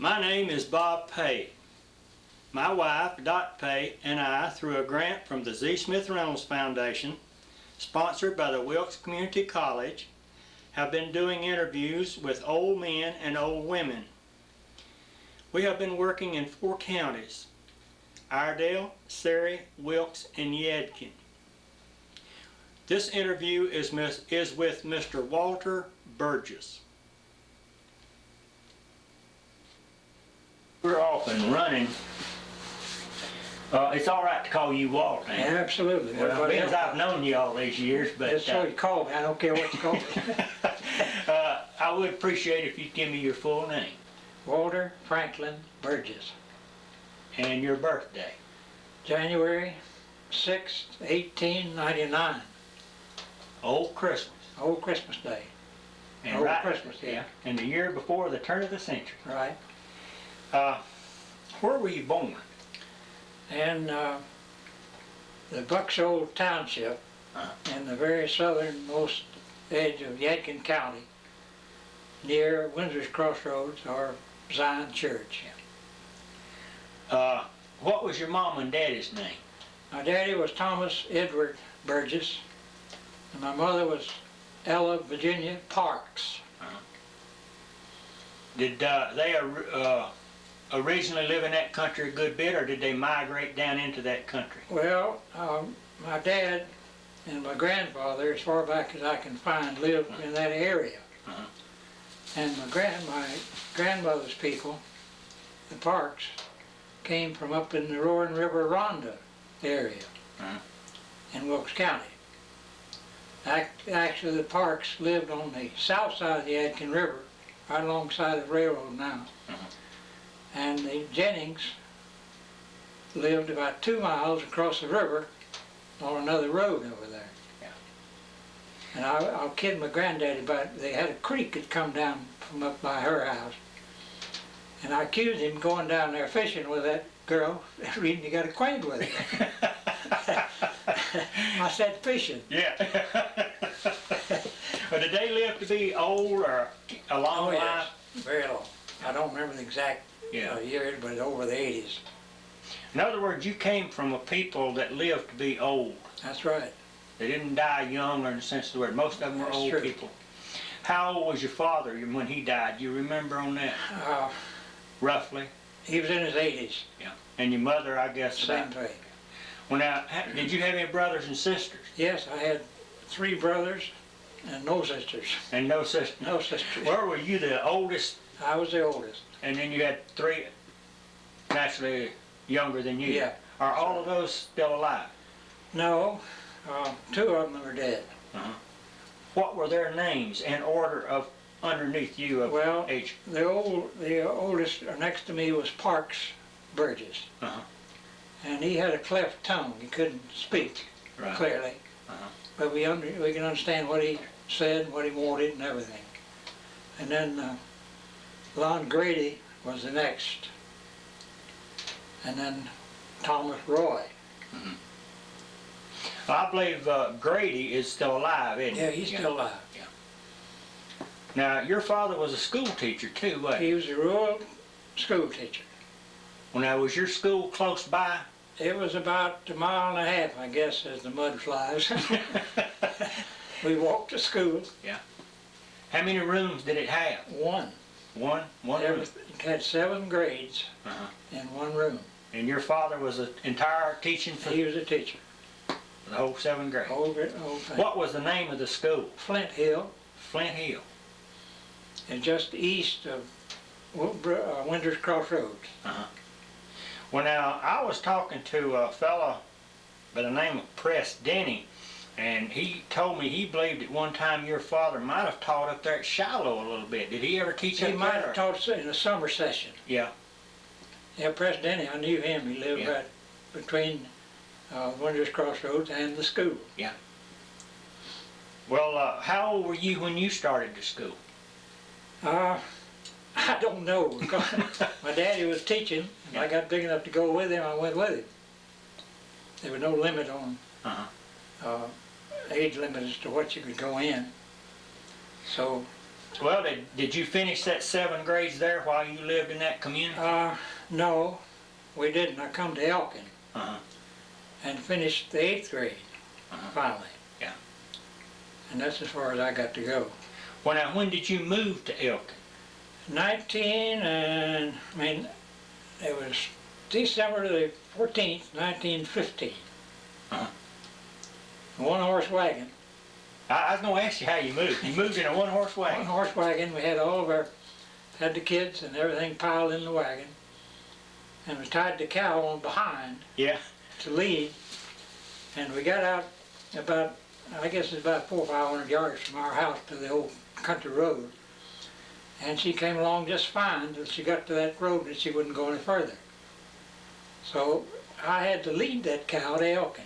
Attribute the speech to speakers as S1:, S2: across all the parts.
S1: My name is Bob Pay. My wife, Dot Pay, and I, through a grant from the Z. Smith Reynolds Foundation, sponsored by the Wilkes Community College, have been doing interviews with old men and old women. We have been working in 4 counties: Iredell, Surry, Wilkes, and Yadkin. This interview is with Mr. Walter Burgiss. We're off and running. It's all right to call you Walter.
S2: Yeah, absolutely.
S1: Well, being as I've known you all these years, but
S2: that's what you call me. I don't care what you call me.
S1: I would appreciate if you'd give me your full name.
S2: Walter Franklin Burgiss.
S1: And your birthday.
S2: January 6th, 1899.
S1: Old Christmas.
S2: Old Christmas Day.
S1: And
S2: Old
S1: right,
S2: Christmas, yeah.
S1: And the year before the turn of the century.
S2: Right.
S1: Where were you born?
S2: And the Buckshoal Township, in the very southernmost edge of Yadkin County, near Windsor's Crossroads or Zion Church.
S1: What was your mom and daddy's name?
S2: My daddy was Thomas Edward Burgiss, and my mother was Ella Virginia Parks.
S1: Did they originally live in that country a good bit, or did they migrate down into that country?
S2: Well, my dad and my grandfather, as far back as I can find, lived in that area. And my grandmother's people, the Parks, came from up in the Roaring River Rhonda area in Wilkes County. Actually, the Parks lived on the south side of the Yadkin River, right alongside the railroad now. And the Jennings lived about 2 miles across the river on another road over there. And I'll kid my granddaddy about, they had a creek that come down from up by her house. And I accused him going down there fishing with that girl, reading he got acquainted with her. I said fishing.
S1: Yeah. But did they live to be old or a long life?
S2: Yes, very long. I don't remember the exact year, but over the 80s.
S1: In other words, you came from a people that lived to be old.
S2: That's right.
S1: They didn't die young, or in the sense of the word. Most of them were old people. How old was your father when he died? Do you remember on that? Roughly?
S2: He was in his 80s.
S1: Yeah. And your mother, I guess?
S2: Same thing.
S1: Well, now, did you have any brothers and sisters?
S2: Yes, I had 3 brothers and no sisters.
S1: And no sisters?
S2: No sisters.
S1: Where were you the oldest?
S2: I was the oldest.
S1: And then you had 3 naturally younger than you?
S2: Yeah.
S1: Are all of those still alive?
S2: No, 2 of them are dead.
S1: What were their names in order of underneath you of age?
S2: The oldest next to me was Parks Burgiss. And he had a cleft tongue. He couldn't speak clearly. But we can understand what he said, what he wanted and everything. And then Lon Grady was the next. And then Thomas Roy.
S1: I believe Grady is still alive, isn't he?
S2: Yeah, he's still alive.
S1: Yeah. Now, your father was a school teacher too, wasn't he?
S2: He was a rural school teacher.
S1: Well, now, was your school close by?
S2: It was about 1.5 miles, I guess, as the mud flies. We walked to school.
S1: Yeah. How many rooms did it have?
S2: 1.
S1: One room?
S2: It had 7 grades in 1 room.
S1: And your father was an entire teaching for
S2: He was a teacher.
S1: the whole 7th grade?
S2: Whole thing.
S1: What was the name of the school?
S2: Flint Hill.
S1: Flint Hill.
S2: And just east of Windsor's Crossroads.
S1: Well, now, I was talking to a fella by the name of Press Denny, and he told me he believed at one time your father might have taught up there at Shiloh a little bit. Did he ever teach up there?
S2: He might have taught in the summer session.
S1: Yeah.
S2: Yeah, Press Denny, I knew him. He lived right between Windsor's Crossroads and the school.
S1: Yeah. Well, how old were you when you started the school?
S2: I don't know, because my daddy was teaching, and I got big enough to go with him, I went with him. There was no limit on age limit as to what you could go in. So
S1: Well, did you finish that 7 grades there while you lived in that community?
S2: No, we didn't. I come to Elkin
S1: Uh-huh.
S2: and finished the 8th grade, finally.
S1: Yeah.
S2: And that's as far as I got to go.
S1: Well, now, when did you move to Elkin?
S2: It was December the 14th, 1915.
S1: Uh-huh.
S2: A one-horse wagon.
S1: I was going to ask you how you moved. You moved in a one-horse wagon?
S2: One-horse wagon. We had had the kids and everything piled in the wagon. And we tied the cow on behind.
S1: Yeah.
S2: To lead. And we got out about, I guess it's about 400 or 500 yards from our house to the old country road. And she came along just fine until she got to that road and she wouldn't go any further. So I had to lead that cow to Elkin.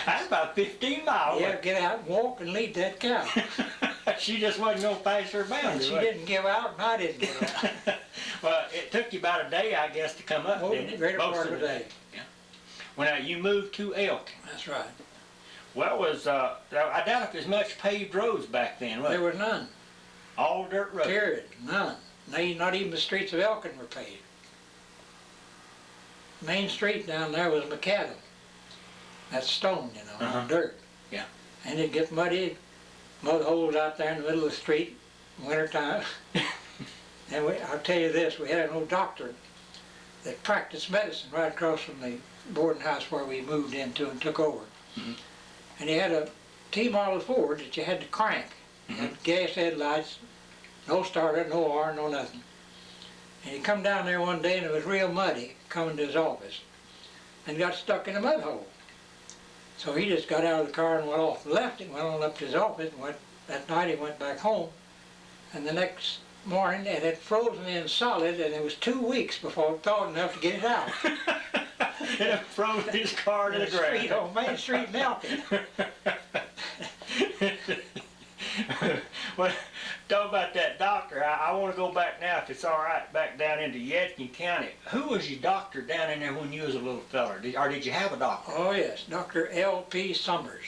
S1: That's about 15 miles.
S2: Yeah, get out and walk and lead that cow.
S1: She just wasn't going to pass her boundary.
S2: She didn't give out and I didn't give out.
S1: Well, it took you about a day, I guess, to come up, didn't it?
S2: Greater
S1: Most
S2: part of the day.
S1: Yeah. Well, now, you moved to Elkin.
S2: That's right.
S1: Well, I doubt if there's much paved roads back then, was
S2: There
S1: there?
S2: was none.
S1: All dirt roads.
S2: Period. None. Not even the streets of Elkin were paved. Main street down there was macadam. That's stone, you know, dirt.
S1: Yeah.
S2: And it'd get muddy, mud holes out there in the middle of the street, wintertime. And I'll tell you this, we had an old doctor that practiced medicine right across from the boarding house where we moved into and took over.
S1: Mm-hmm.
S2: And he had a T-model Ford that you had to crank.
S1: Mm-hmm.
S2: Had gas headlights, no starter, no R, no nothing. And he come down there one day and it was real muddy coming to his office and got stuck in a mud hole. So he just got out of the car and went off and left it, went on up to his office, and that night he went back home. And the next morning it had frozen in solid and it was 2 weeks before it thawed enough to get it out.
S1: It froze his car to the ground.
S2: On Main Street melted.
S1: Well, talk about that doctor. I want to go back now, if it's all right, back down into Yadkin County. Who was your doctor down in there when you was a little feller? Or did you have a doctor?
S2: Oh yes, Dr. L.P. Summers.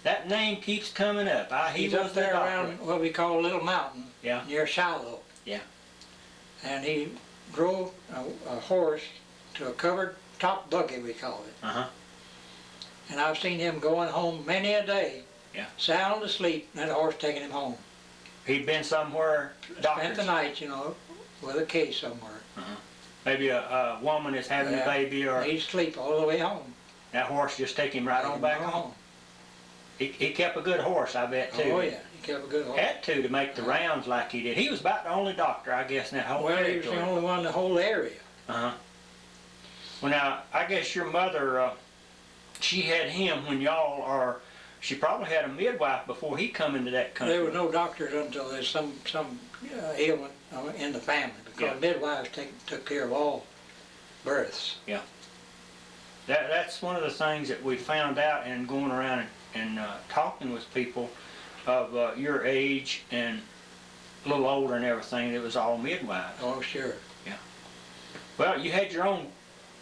S1: That name keeps coming up.
S2: He's
S1: was
S2: up there
S1: the doctor.
S2: around what we call Little Mountain,
S1: Yeah.
S2: near Shiloh.
S1: Yeah.
S2: And he drove a horse to a covered top buggy, we call it.
S1: Uh-huh.
S2: And I've seen him going home many a day,
S1: Yeah.
S2: sound asleep, and that horse taking him home.
S1: He'd been somewhere,
S2: Spent the night, you know, with a case somewhere.
S1: Maybe a woman is having a baby, or
S2: He'd sleep all the way home.
S1: that horse just take him right on back home. He kept a good horse, I bet, too.
S2: Oh yeah, he kept a good horse.
S1: Had to make the rounds like he did. He was about the only doctor, I guess, in that whole
S2: Well, he
S1: territory.
S2: was the only one in the whole area.
S1: Uh-huh. Well, now, I guess your mother, she had him when y'all are, she probably had a midwife before he come into that country.
S2: There was no doctors until there's some ailment in the family, because midwives took care of all births.
S1: Yeah. That's one of the things that we found out in going around and talking with people of your age and a little older and everything. It was all midwives.
S2: Oh, sure.
S1: Yeah. Well, you had your own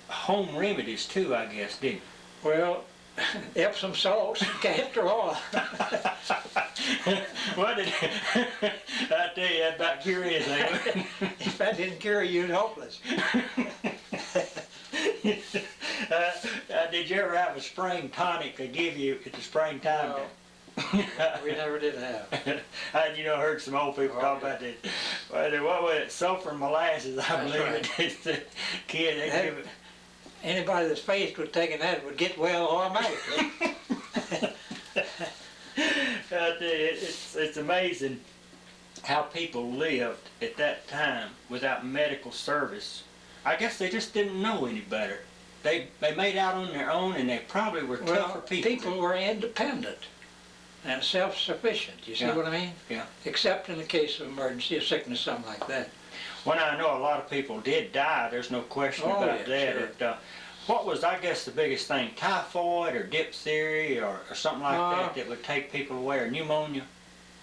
S1: home remedies too, I guess, didn't you?
S2: Well, Epsom salts, castor oil.
S1: Well, I tell you, that about cure anything.
S2: If that didn't cure you, you're hopeless.
S1: Did you ever have a spring tonic they give you at the springtime?
S2: No. We never did have.
S1: I heard some old people talk about that. What was it? Sulfur and molasses, I believe.
S2: Right.
S1: It's the kid, they give it.
S2: Anybody that's faced with taking that would get well automatically.
S1: I tell you, it's amazing how people lived at that time without medical service. I guess they just didn't know any better. They made out on their own, and they probably were tougher people.
S2: People were independent and self-sufficient, you see what I mean?
S1: Yeah.
S2: Except in the case of emergency, a sickness, something like that.
S1: When I know a lot of people did die, there's no question about that.
S2: Sure.
S1: What was, I guess, the biggest thing? Typhoid or diphtheria or something like that would take people away, or pneumonia?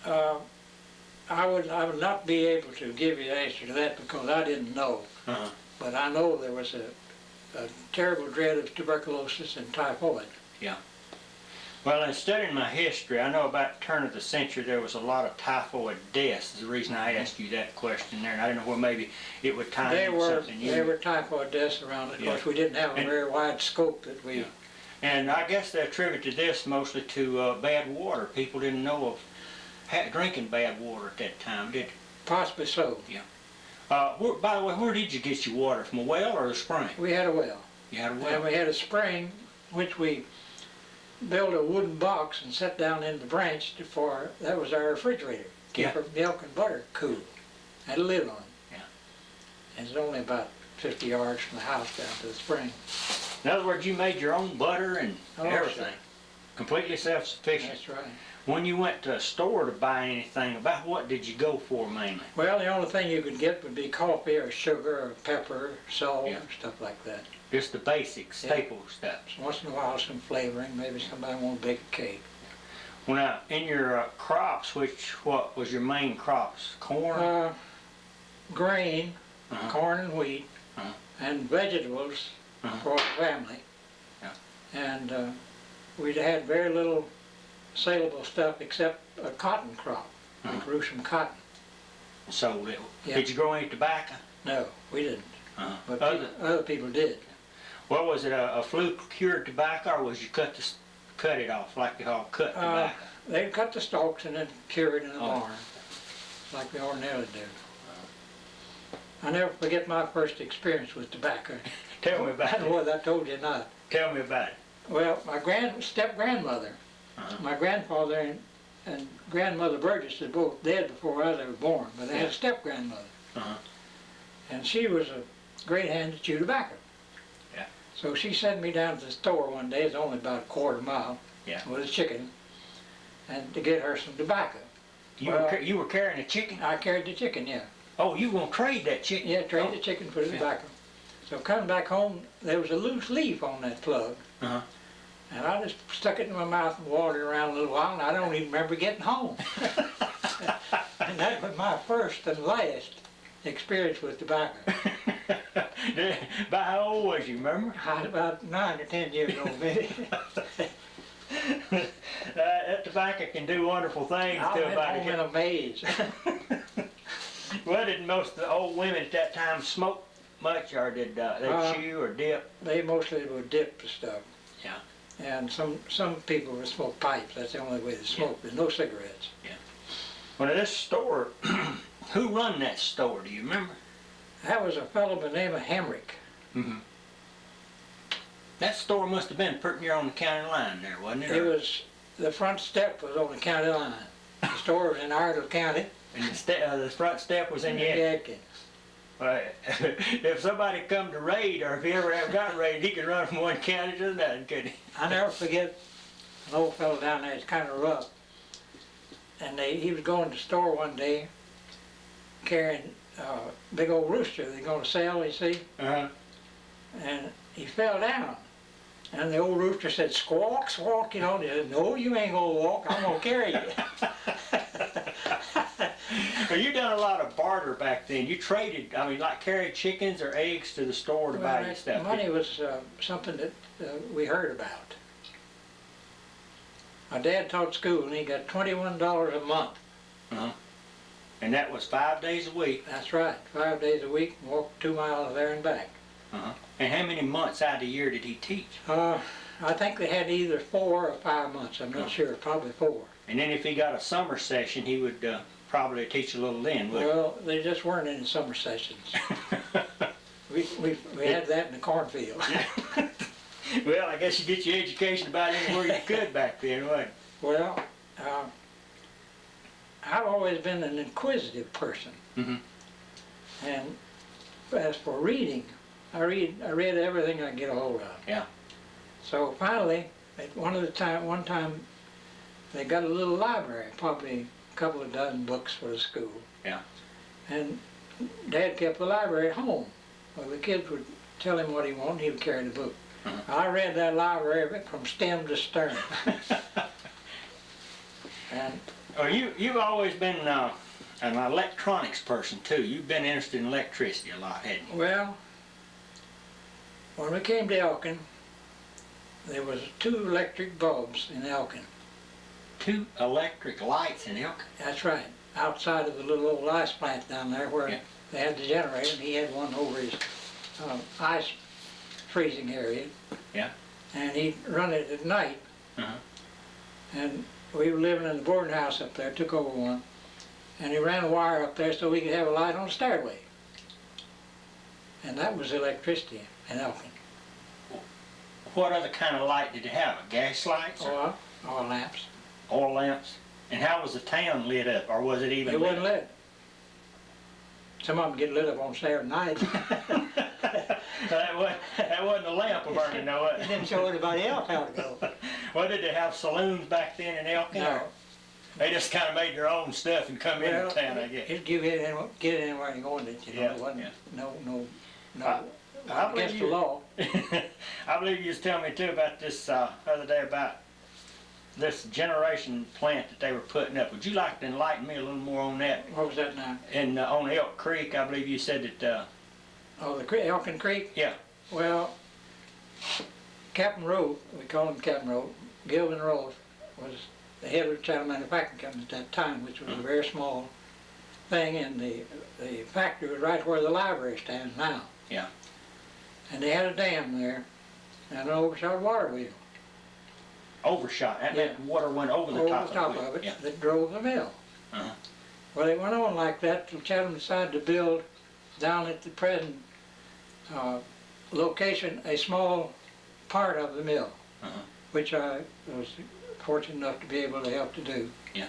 S2: I would not be able to give you the answer to that because I didn't know. But I know there was a terrible dread of tuberculosis and typhoid.
S1: Yeah. Well, in studying my history, I know about the turn of the century there was a lot of typhoid deaths. Is the reason I asked you that question there. And I didn't know where maybe it would tie into something you.
S2: There were typhoid deaths around. Of course, we didn't have a very wide scope that we.
S1: Yeah. And I guess they attributed this mostly to bad water. People didn't know of drinking bad water at that time, did they?
S2: Possibly so.
S1: Yeah. By the way, where did you get your water? From a well or a spring?
S2: We had a well.
S1: You had a well?
S2: And we had a spring, which we built a wooden box and set down in the branch that was our refrigerator. Keep our milk and butter cool. Had a lid on it.
S1: Yeah.
S2: And it's only about 50 yards from the house down to the spring.
S1: In other words, you made your own butter and everything.
S2: Sure.
S1: Completely self-sufficient.
S2: That's right.
S1: When you went to a store to buy anything, about what did you go for mainly?
S2: Well, the only thing you could get would be coffee or sugar or pepper, salt,
S1: Yeah.
S2: stuff like that.
S1: Just the basic staple stuff.
S2: So once in a while some flavoring, maybe somebody want to bake a cake.
S1: Well, now, in your crops, what was your main crops? Corn?
S2: Grain, corn and wheat,
S1: Uh-huh.
S2: and vegetables for the family.
S1: Yeah.
S2: And we'd had very little saleable stuff except a cotton crop. We grew some cotton.
S1: So little.
S2: Yeah.
S1: Did you grow any tobacco?
S2: No, we didn't. But
S1: Other-
S2: other people did.
S1: Well, was it a fluke-cured tobacco, or was you cut it off like you all cut tobacco?
S2: They'd cut the stalks and then cure it in the
S1: Oh.
S2: barn, like we ordinarily do. I never forget my first experience with tobacco.
S1: Tell me about it.
S2: Boy, I told you not.
S1: Tell me about it.
S2: Well, my step-grandmother, my grandfather and grandmother Burgiss are both dead before I was ever born, but they had a step-grandmother. And she was a great hand to chew tobacco.
S1: Yeah.
S2: So she sent me down to the store one day, it's only about a quarter mile,
S1: Yeah.
S2: with a chicken, and to get her some tobacco.
S1: You were carrying a chicken?
S2: I carried the chicken, yeah.
S1: Oh, you gonna trade that chicken?
S2: Yeah, trade the chicken for the tobacco. So coming back home, there was a loose leaf on that plug. And I just stuck it in my mouth and walked it around a little while, and I don't even remember getting home. And that was my first and last experience with tobacco.
S1: About how old was you, remember?
S2: I was about 9 or 10 years old, maybe.
S1: That tobacco can do wonderful things
S2: I
S1: to
S2: went
S1: about
S2: home in a maze.
S1: Well, did most of the old women at that time smoke much, or did they chew or dip?
S2: They mostly would dip the stuff.
S1: Yeah.
S2: And some people would smoke pipes. That's the only way they smoke. There's no cigarettes.
S1: Well, this store, who run that store? Do you remember?
S2: That was a fellow by the name of Hemrick.
S1: That store must have been pretty near on the county line there, wasn't it?
S2: It was, the front step was on the county line. The store was in Iredell County.
S1: And the front step was in Yadkin. Right. If somebody come to raid, or if he ever got raided, he could run from one county to another, couldn't he?
S2: I never forget an old fellow down there, it's kind of rough. And he was going to the store one day carrying a big old rooster they're going to sell, you see. And he fell down. And the old rooster said, "Squawk, squawk," you know. And he said, "No, you ain't gonna walk, I'm gonna carry you."
S1: Well, you done a lot of barter back then. You traded, I mean, like carried chickens or eggs to the store to buy your stuff.
S2: Money was something that we heard about. My dad taught school and he got $21 a month.
S1: And that was 5 days a week.
S2: That's right, 5 days a week, walk 2 miles there and back.
S1: And how many months out of the year did he teach?
S2: I think they had either 4 or 5 months, I'm not sure, probably 4.
S1: And then if he got a summer session, he would probably teach a little then, wouldn't he?
S2: Well, there just weren't any summer sessions. we had that in the cornfield.
S1: Well, I guess you get your education about anywhere you could back then, wasn't you?
S2: Well, I've always been an inquisitive person. And as for reading, I read everything I could get a hold of.
S1: Yeah.
S2: So finally, one time, they got a little library, probably a couple of dozen books for the school.
S1: Yeah.
S2: And Dad kept the library at home. Well, the kids would tell him what he wanted, he would carry the book. I read that library from stem to stern. And
S1: well, you've always been an electronics person too. You've been interested in electricity a lot, hadn't you?
S2: well, when we came to Elkin, there was 2 electric bulbs in Elkin.
S1: 2 electric lights in Elkin.
S2: That's right. Outside of the little old ice plant down there where
S1: Yeah.
S2: they had the generator, and he had one over his ice freezing area.
S1: Yeah.
S2: And he'd run it at night.
S1: Uh-huh.
S2: And we were living in the boarding house up there, took over one. And he ran a wire up there so we could have a light on the stairway. And that was electricity in Elkin.
S1: What other kind of light did it have? Gas lights or
S2: Oil lamps.
S1: oil lamps? And how was the town lit up, or was it even
S2: It
S1: lit?
S2: wasn't lit. Some of them get lit up on Saturday night.
S1: that wasn't a lamp burning, no.
S2: It didn't show anybody else how to go.
S1: Well, did they have saloons back then in Elkin?
S2: No.
S1: or They just kind of made their own stuff and come into town, I guess.
S2: It'd give you get anywhere you wanted it, you know.
S1: Yeah,
S2: It wasn't,
S1: yeah.
S2: no,
S1: I believe
S2: against the
S1: you-
S2: law.
S1: I believe you was telling me too about this other day about this generation plant that they were putting up. Would you like to enlighten me a little more on that?
S2: What was that now?
S1: And on Elk Creek, I believe you said that.
S2: Oh, the Elkin Creek?
S1: Yeah.
S2: Well, Captain Rowe, we call him Captain Rowe, Gilvin Rowe was the head of the Channel Manufacturing Company at that time, which was a very small thing, and the factory was right where the library stands now.
S1: Yeah.
S2: And they had a dam there, and an overshot water wheel.
S1: Overshot. That meant water went over the
S2: Over
S1: top,
S2: the top
S1: of it.
S2: of it
S1: Yeah.
S2: that drove the mill.
S1: Uh-huh.
S2: Well, it went on like that till Chatham decided to build down at the present location a small part of the mill,
S1: Uh-huh.
S2: which I was fortunate enough to be able to help to do.
S1: Yeah.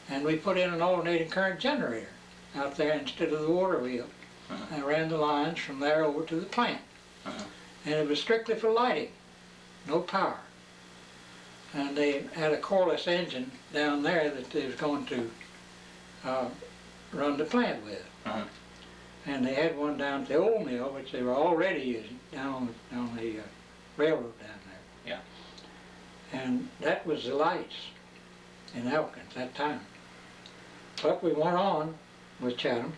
S2: And we put in an alternating current generator out there instead of the water wheel.
S1: Uh-huh.
S2: I ran the lines from there over to the plant.
S1: Uh-huh.
S2: And it was strictly for lighting, no power. And they had a coreless engine down there that they was going to run the plant with.
S1: Uh-huh.
S2: And they had one down at the old mill, which they were already using, down on the railroad down there.
S1: Yeah.
S2: And that was the lights in Elkin at that time. But we went on with Chatham,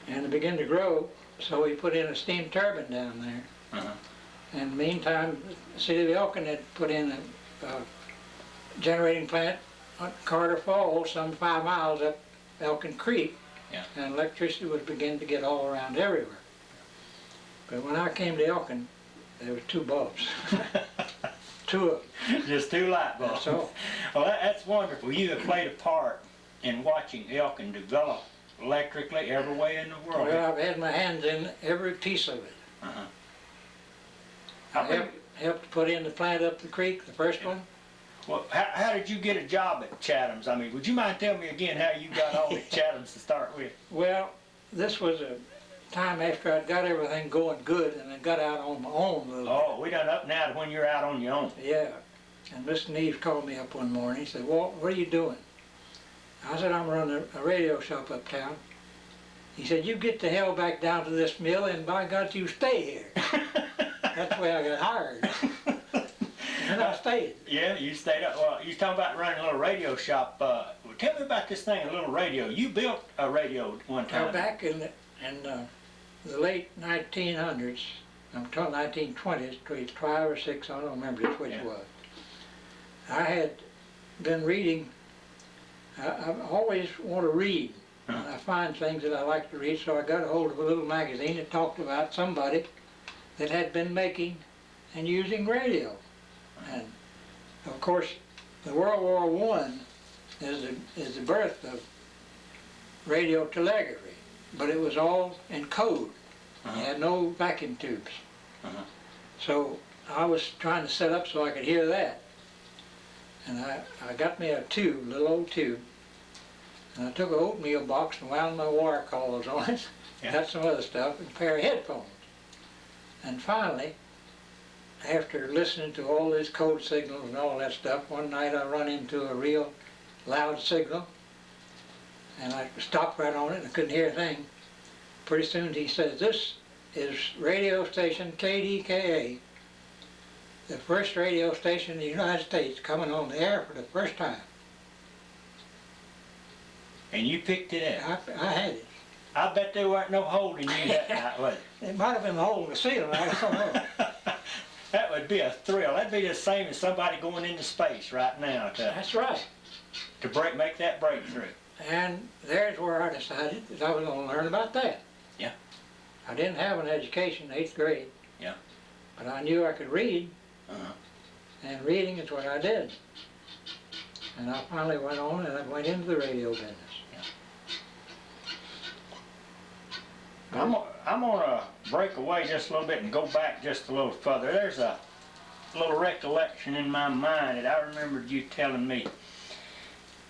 S2: and it began to grow, so we put in a steam turbine down there.
S1: Uh-huh.
S2: And in the meantime, the city of Elkin had put in a generating plant at Carter Falls, some 5 miles up Elkin Creek.
S1: Yeah.
S2: And electricity was beginning to get all around everywhere. But when I came to Elkin, there were 2 bulbs. 2 of them.
S1: Just 2 light bulbs.
S2: That's all.
S1: Well, that's wonderful. You have played a part in watching Elkin develop electrically every way in the world.
S2: Well, I've had my hands in every piece of it.
S1: Uh-huh.
S2: I helped put in the plant up the creek, the first one.
S1: Well, how did you get a job at Chatham's? I mean, would you mind telling me again how you got on at Chatham's to start with?
S2: Well, this was a time after I'd got everything going good and I got out on my own a little bit.
S1: Oh, we done up now to when you're out on your own.
S2: Yeah. And Mr. Neves called me up one morning. He said, "Walt, what are you doing?" I said, "I'm running a radio shop uptown." He said, "You get the hell back down to this mill and by God, you stay here." That's the way I got hired. And I stayed.
S1: Yeah, you stayed up. Well, you was talking about running a little radio shop. Well, tell me about this thing, a little radio. You built a radio one time.
S2: Now, back in the late 1900s, I'm talking 1920s, 5 or 6, I don't remember which it was. I had been reading. I always want to read.
S1: Uh-huh.
S2: I find things that I like to read, so I got a hold of a little magazine that talked about somebody that had been making and using radio. And of course, the World War I is the birth of radio telegraphy, but it was all in code.
S1: Uh-huh.
S2: It had no vacuum tubes.
S1: Uh-huh.
S2: So I was trying to set up so I could hear that. And I got me a tube, a little old tube, and I took an oatmeal box and wound my wire coils on it,
S1: Yeah.
S2: got some other stuff, and a pair of headphones. And finally, after listening to all these code signals and all that stuff, one night I run into a real loud signal, and I stopped right on it and I couldn't hear a thing. Pretty soon he says, "This is radio station KDKA, the first radio station in the United States coming on the air for the first time."
S1: And you picked it up.
S2: I had it.
S1: I bet there weren't no holding you that night, was it?
S2: It might have been the hole in the ceiling, I don't know.
S1: That would be a thrill. That'd be the same as somebody going into space right now
S2: That's right.
S1: to make that breakthrough.
S2: And there's where I decided that I was going to learn about that.
S1: Yeah.
S2: I didn't have an education in 8th grade.
S1: Yeah.
S2: But I knew I could read,
S1: Uh-huh. and
S2: reading is what I did. And I finally went on and I went into the radio business.
S1: I'm gonna break away just a little bit and go back just a little further. There's a little recollection in my mind that I remembered you telling me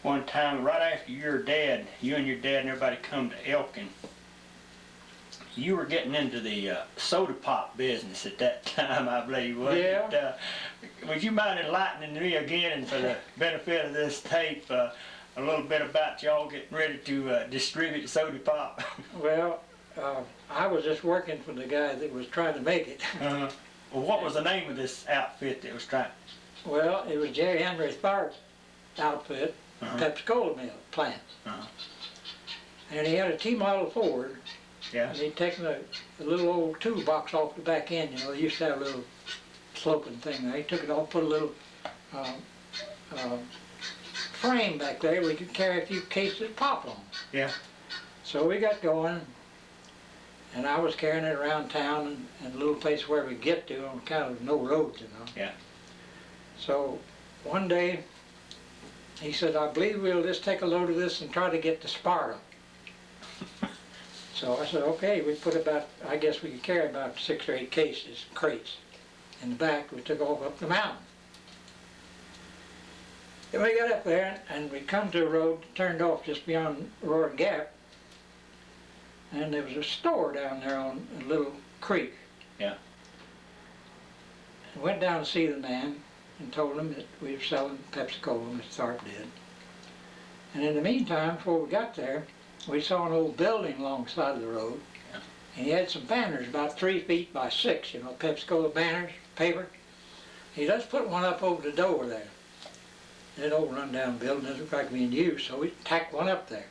S1: one time right after you and your dad and everybody come to Elkin. You were getting into the soda pop business at that time, I believe, wasn't it?
S2: Yeah.
S1: Would you mind enlightening me again, and for the benefit of this tape, a little bit about y'all getting ready to distribute soda pop?
S2: Well, I was just working for the guy that was trying to make it.
S1: Well, what was the name of this outfit that was trying?
S2: Well, it was Jerry Henry Tharp's outfit, Pepsi-Cola mill plant. And he had a T-model Ford.
S1: Yeah.
S2: And he'd taken a little old toolbox off the back end. You know, they used to have a little sloping thing there. He took it off, put a little frame back there where you could carry a few cases of pop on.
S1: Yeah.
S2: So we got going, and I was carrying it around town and little place where we get to on kind of no roads, you know.
S1: Yeah.
S2: So one day he said, I believe we'll just take a load of this and try to get to Sparta. So I said, okay, we put about, I guess we could carry about 6 or 8 cases, crates. In the back, we took off up the mountain. Then we got up there and we come to a road turned off just beyond Roaring Gap. And there was a store down there on a little creek.
S1: Yeah.
S2: I went down to see the man and told him that we were selling Pepsi-Cola, Mr. Tharp did. And in the meantime, before we got there, we saw an old building alongside of the road.
S1: Yeah.
S2: And he had some banners about 3 feet by 6, you know, Pepsi-Cola banners, paper. He just put one up over the door there. That old run-down building doesn't look like being used, so we tacked one up there.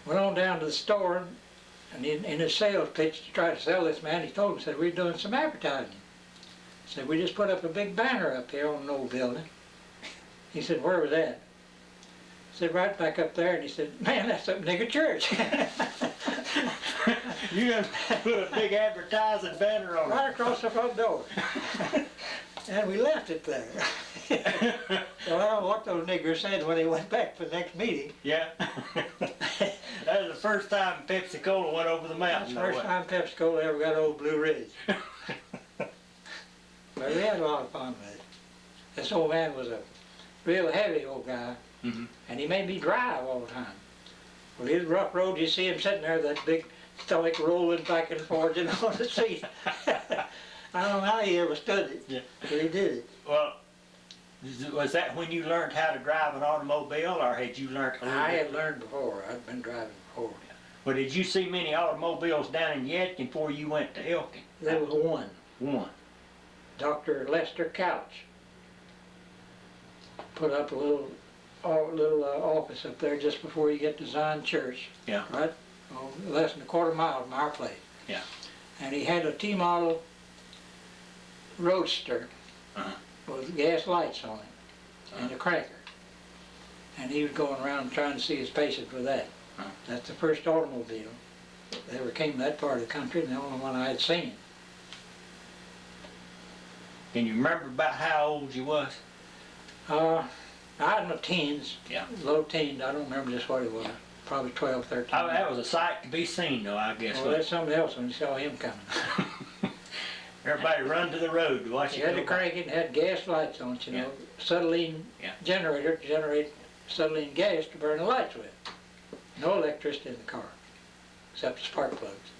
S2: Went on down to the store, and in his sales pitch to try to sell this man, he told me, said, we're doing some advertising. He said, we just put up a big banner up here on an old building. He said, where was that? I said, right back up there, and he said, man, that's up nigger church.
S1: You just put a big advertising banner on it.
S2: Right across the front door. And we left it there. So I don't know what those niggers said when they went back for the next meeting.
S1: Yeah. That was the first time Pepsi-Cola went over the
S2: That's
S1: mountain.
S2: the first time Pepsi-Cola ever got Old Blue Ridge. But we had a lot of fun with it. This old man was a real heavy old guy, and he made me drive all the time. Well, his rough road, you see him sitting there, that big stomach rolling back and forth and on the seat. I don't know how he ever stood it, but he did it.
S1: Well, was that when you learned how to drive an automobile, or had you learned a little
S2: I
S1: bit?
S2: had learned before. I'd been driving before.
S1: Well, did you see many automobiles down in Yadkin before you went to Elkin?
S2: There was one,
S1: One.
S2: Dr. Lester Couch, put up a little office up there just before you get to Zion Church.
S1: Yeah.
S2: Right? Oh, less than a quarter mile from our place.
S1: Yeah.
S2: And he had a T-model roadster with gas lights on it and a cranker. And he was going around trying to see his patients with that. That's the first automobile that ever came to that part of the country, and the only one I had seen.
S1: Can you remember about how old you was?
S2: I was in my teens,
S1: Yeah.
S2: low teens, I don't remember just what it was. Probably 12, 13.
S1: Oh, that was a sight to be seen, though, I guess.
S2: Well, that's something else when you saw him coming.
S1: Everybody run to the road to watch
S2: He
S1: it
S2: had
S1: go
S2: to
S1: by.
S2: crank it and had gas lights on it, you know. Acetylene
S1: Yeah.
S2: generator to generate acetylene gas to burn the lights with. No electricity in the car, except spark plugs.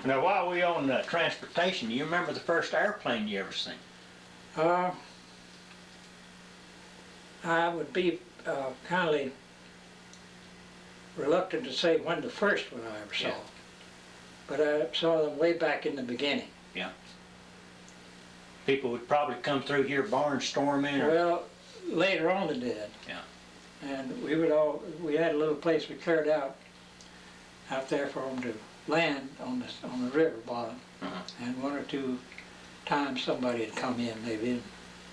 S1: Now, while we on transportation, you remember the first airplane you ever seen?
S2: I would be kindly reluctant to say when the first one I ever saw.
S1: Yeah.
S2: But I saw them way back in the beginning.
S1: Yeah. People would probably come through here barnstorming or...
S2: Well, later on they did.
S1: Yeah.
S2: And we had a little place we cleared out there for them to land on the river bottom. And one or two times somebody had come in, they'd been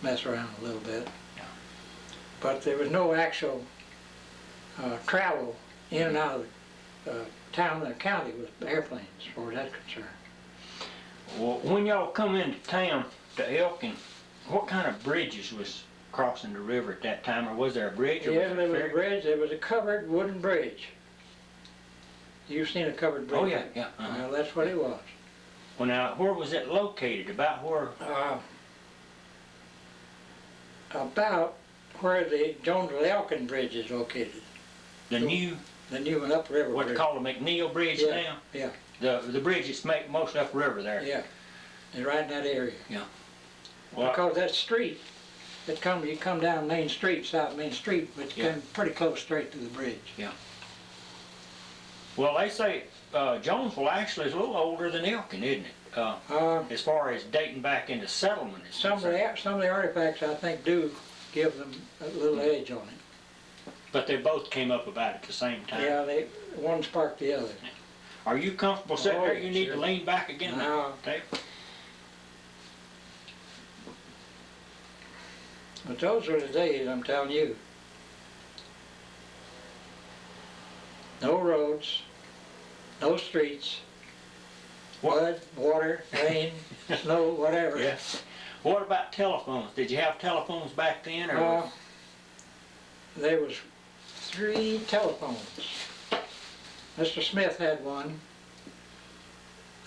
S2: mess around a little bit. But there was no actual travel in and out of the town and the county with airplanes, as far as that's concerned.
S1: Well, when y'all come into town to Elkin, what kind of bridges was crossing the river at that time, or was there a bridge? Or
S2: Yeah,
S1: was
S2: there
S1: it
S2: was a
S1: ferry?
S2: bridge, there was a covered wooden bridge. You've seen a covered bridge?
S1: Oh yeah, yeah.
S2: Well, that's what it was.
S1: Well, now, where was it located? About where?
S2: About where the Jonesville Elkin Bridge is located.
S1: The new,
S2: one upriver
S1: what they
S2: bridge.
S1: call the McNeil Bridge
S2: Yeah,
S1: now?
S2: yeah.
S1: The bridge that's make most upriver there.
S2: Yeah, it's right in that area.
S1: Well,
S2: Because that street, you come down Main Street, South Main Street, but you come pretty close straight to the bridge.
S1: well, they say Jonesville actually is a little older than Elkin, isn't it? As far as dating back into settlement. is
S2: Some of
S1: concerned.
S2: the artifacts, I think, do give them a little edge on it.
S1: But they both came up about at the same time.
S2: Yeah, one sparked the other.
S1: Are you comfortable sitting there? You need
S2: sure.
S1: to lean back again.
S2: No.
S1: Okay.
S2: But those were the days, I'm telling you. No roads, no streets,
S1: What?
S2: mud, water, rain, snow, whatever.
S1: Yeah. What about telephones? Did you have telephones back then, or?
S2: There was 3 telephones. Mr. Smith had one.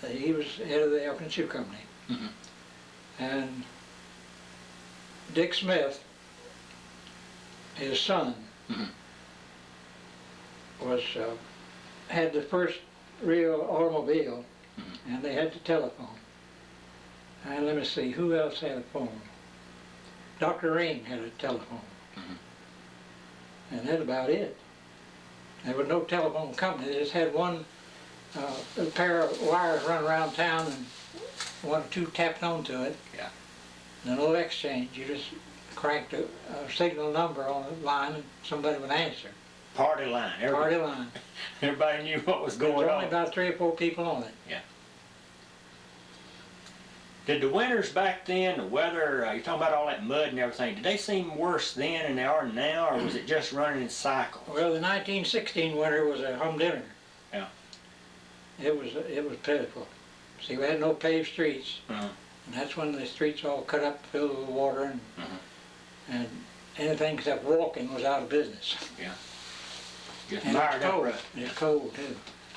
S2: He was head of the Elkin Shoe Company. And Dick Smith, his son, was had the first real automobile, and they had the telephone. And let me see, who else had a phone? Dr. Ring had a telephone. And that's about it. There was no telephone company. They just had one a pair of wires run around town and 1 or 2 tapped onto it.
S1: Yeah.
S2: No exchange. You just cranked a signal number on the line and somebody would answer.
S1: Party line.
S2: Party line.
S1: Everybody knew what was
S2: There
S1: going
S2: was only
S1: on.
S2: about 3 or 4 people on it.
S1: Did the winters back then, the weather, you're talking about all that mud and everything, did they seem worse then than they are now, or was it just running in cycles?
S2: Well, the 1916 winter was a humdinger.
S1: Yeah.
S2: It was pitiful. See, we had no paved streets, and that's when the streets all cut up, filled with water, and anything except walking was out of business.
S1: Just
S2: And
S1: mired
S2: it's
S1: up
S2: cold.
S1: rough.
S2: It's cold too.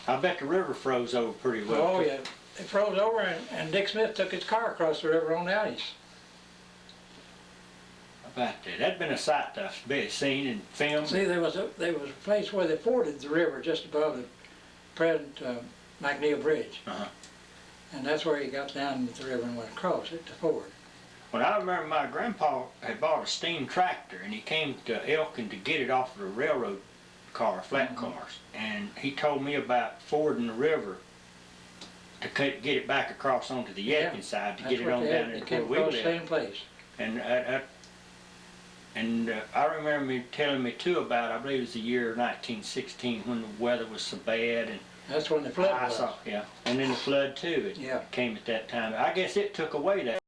S1: I bet the river froze over pretty well.
S2: Oh
S1: too.
S2: yeah, it froze over, and Dick Smith took his car across the river on the ice.
S1: I bet that. That'd been a sight to be seen and filmed.
S2: See, there was a place where they forded the river just above the present McNeil Bridge, and that's where he got down the river and went across it to ford.
S1: Well, I remember my grandpa had bought a steam tractor, and he came to Elkin to get it off of the railroad car, flat cars, and he told me about fording the river to get it back across onto the Yadkin side to
S2: That's
S1: get it
S2: what
S1: on
S2: they
S1: down
S2: had.
S1: there
S2: They
S1: to where
S2: came
S1: we
S2: across the
S1: live.
S2: same place.
S1: And I remember me telling me too about, I believe it was the year 1916 when the weather was so bad and
S2: That's when the flood was.
S1: and then the flood too. It came at that time. I guess it took away that.